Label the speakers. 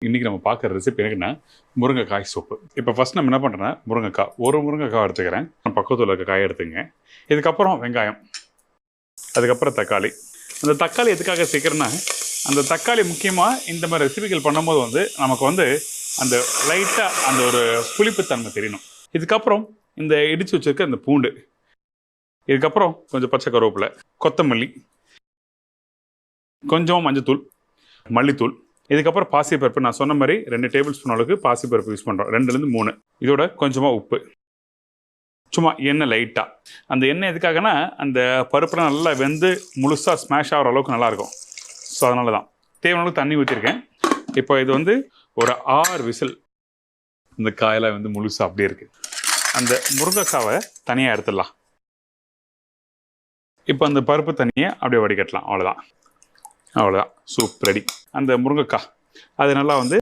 Speaker 1: இன்றைக்கி நம்ம பார்க்குற ரெசிபி என்னன்னா முருங்கைக்காய் சூப்பு. இப்போ ஃபஸ்ட் நம்ம என்ன பண்ணுறேன்னா முருங்கைக்காய் ஒரு முருங்கைக்காய் எடுத்துக்கிறேன். பக்கத்தில் இருக்க காய் எடுத்துங்க. இதுக்கப்புறம் வெங்காயம், அதுக்கப்புறம் தக்காளி. அந்த தக்காளி எதுக்காக சேர்க்குறேன்னா அந்த தக்காளி முக்கியமாக இந்த மாதிரி ரெசிபிகள் பண்ணும்போது நமக்கு அந்த லைட்டாக அந்த ஒரு புளிப்புத்தன்மை தெரியணும். இதுக்கப்புறம் இந்த இடித்து வச்சுருக்க இந்த பூண்டு, இதுக்கப்புறம் கொஞ்சம் பச்சை கருவேப்பிலை, கொத்தமல்லி, கொஞ்சம் மஞ்சத்தூள், மல்லித்தூள், இதுக்கப்புறம் பாசிப்பருப்பு. நான் சொன்ன மாதிரி 2 டேபிள் ஸ்பூன் அளவுக்கு பாசிப்பருப்பு யூஸ் பண்ணுறோம், 2லேருந்து 3. இதோட கொஞ்சமாக உப்பு, சும்மா எண்ணெய் லைட்டாக. அந்த எண்ணெய் எதுக்காகனா அந்த பருப்புலாம் நல்லா வெந்து முழுசாக ஸ்மாஷ் ஆகிற அளவுக்கு நல்லாயிருக்கும். ஸோ அதனால தான் தேவையான அளவுக்கு தண்ணி ஊற்றிருக்கேன். இப்போ இது ஒரு 6 விசில். இந்த காயெல்லாம் முழுசாக அப்படியே இருக்குது. அந்த முருங்கைக்காவை தனியாக எடுத்துடலாம். இப்போ அந்த பருப்பு தண்ணியை அப்படியே வடிகட்டலாம். அவ்வளோதான் சூப் ரெடி. அந்த முருங்கைக்காய் அது நல்லா